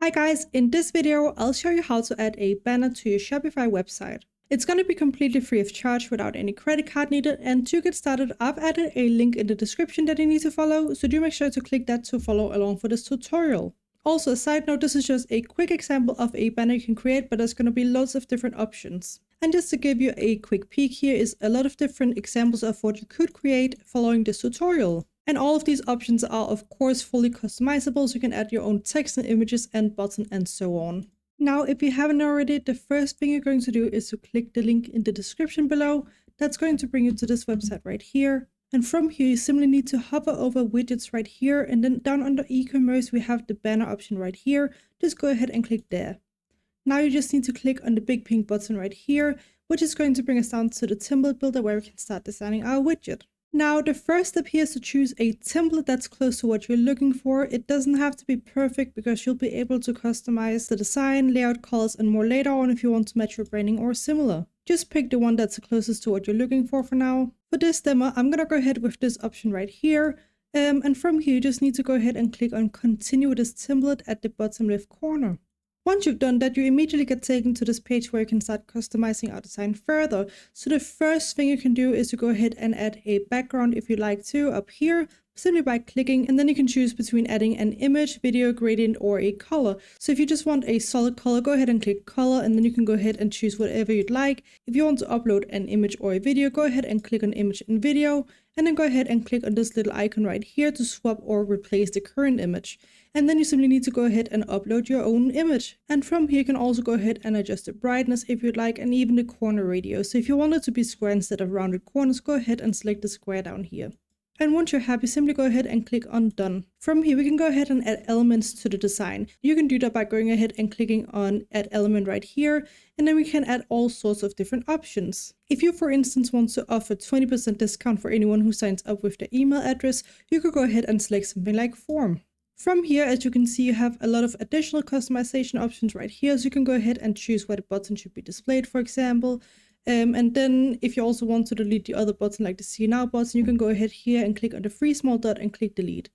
Hi guys, in this video, I'll show you how to add a banner to your Shopify website. It's going to be completely free of charge without any credit card needed, and to get started, I've added a link in the description that you need to follow, so do make sure to click that to follow along for this tutorial. Also, a side note, this is just a quick example of a banner you can create, but there's going to be loads of different options. And just to give you a quick peek, here is a lot of different examples of what you could create following this tutorial. And all of these options are of course fully customizable, so you can add your own text and images and button and so on. Now, if you haven't already, the first thing you're going to do is to click the link in the description below. That's going to bring you to this website right here. And from here, you simply need to hover over widgets right here. And then down under e-commerce, we have the banner option right here. Just go ahead and click there. Now you just need to click on the big pink button right here, which is going to bring us down to the template builder where we can start designing our widget. Now, the first step here is to choose a template that's close to what you're looking for. It doesn't have to be perfect because you'll be able to customize the design, layout, colors, and more later on if you want to match your branding or similar. Just pick the one that's the closest to what you're looking for now. For this demo, I'm going to go ahead with this option right here. And from here, you just need to go ahead and click on Continue with this template at the bottom left corner. Once you've done that, you immediately get taken to this page where you can start customizing our design further. So the first thing you can do is to go ahead and add a background if you'd like to up here, simply by clicking, and then you can choose between adding an image, video, gradient, or a color. So if you just want a solid color, go ahead and click color, and then you can go ahead and choose whatever you'd like. If you want to upload an image or a video, go ahead and click on image and video, and then go ahead and click on this little icon right here to swap or replace the current image. And then you simply need to go ahead and upload your own image. And from here, you can also go ahead and adjust the brightness if you'd like, and even the corner radius. So if you want it to be square instead of rounded corners, go ahead and select the square down here. And once you're happy, simply go ahead and click on Done. From here, we can go ahead and add elements to the design. You can do that by going ahead and clicking on Add Element right here, and then we can add all sorts of different options. If you, for instance, want to offer 20% discount for anyone who signs up with their email address, you could go ahead and select something like Form. From here, as you can see, you have a lot of additional customization options right here, so you can go ahead and choose where the button should be displayed, for example. And then if you also want to delete the other button, like the See Now button, you can go ahead here and click on the free small dot and click delete.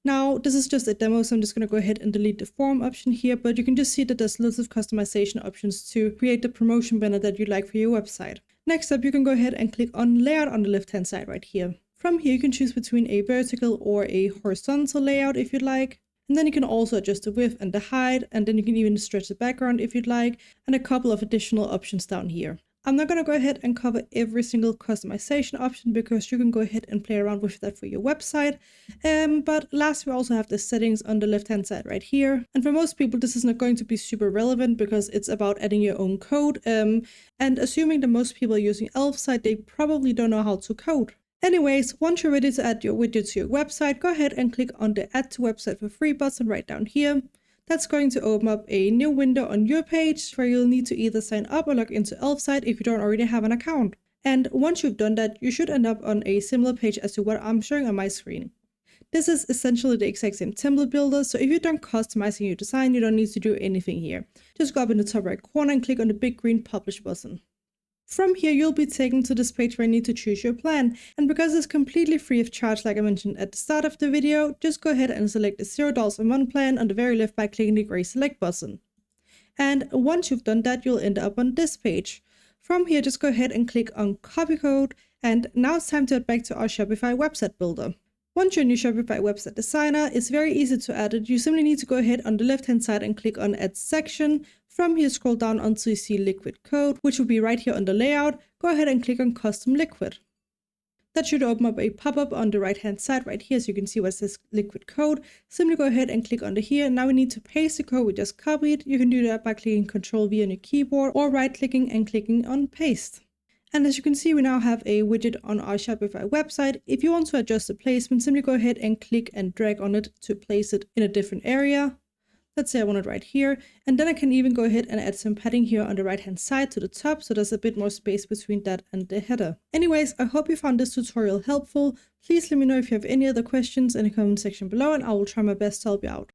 Now, this is just a demo, so I'm just going to go ahead and delete the form option here, but you can just see that there's lots of customization options to create the promotion banner that you'd like for your website. Next up, you can go ahead and click on Layout on the left-hand side right here. From here, you can choose between a vertical or a horizontal layout if you'd like. And then you can also adjust the width and the height, and then you can even stretch the background if you'd like, and a couple of additional options down here. I'm not going to go ahead and cover every single customization option because you can go ahead and play around with that for your website. But last, we also have the settings on the left-hand side right here. And for most people, this is not going to be super relevant because it's about adding your own code. And assuming that most people are using Elfsight, they probably don't know how to code. Anyways, once you're ready to add your widget to your website, go ahead and click on the Add to Website for Free button right down here. That's going to open up a new window on your page where you'll need to either sign up or log into Elfsight if you don't already have an account. And once you've done that, you should end up on a similar page as to what I'm showing on my screen. This is essentially the exact same template builder, so if you're done customizing your design, you don't need to do anything here. Just go up in the top right corner and click on the big green Publish button. From here, you'll be taken to this page where you need to choose your plan. And because it's completely free of charge, like I mentioned at the start of the video, just go ahead and select the $0 a month plan on the very left by clicking the gray select button. And once you've done that, you'll end up on this page. From here, just go ahead and click on Copy Code. And now it's time to head back to our Shopify website builder. Once you're in your Shopify website designer, it's very easy to add it. You simply need to go ahead on the left-hand side and click on Add Section. From here, scroll down until you see Liquid Code, which will be right here on the layout. Go ahead and click on Custom Liquid. That should open up a pop-up on the right-hand side right here, so you can see what says Liquid Code. Simply go ahead and click under here. Now we need to paste the code we just copied. You can do that by clicking Ctrl-V on your keyboard or right-clicking and clicking on Paste. And as you can see, we now have a widget on our Shopify website. If you want to adjust the placement, simply go ahead and click and drag on it to place it in a different area. Let's say I want it right here. And then I can even go ahead and add some padding here on the right-hand side to the top, so there's a bit more space between that and the header. Anyways, I hope you found this tutorial helpful. Please let me know if you have any other questions in the comment section below, and I will try my best to help you out.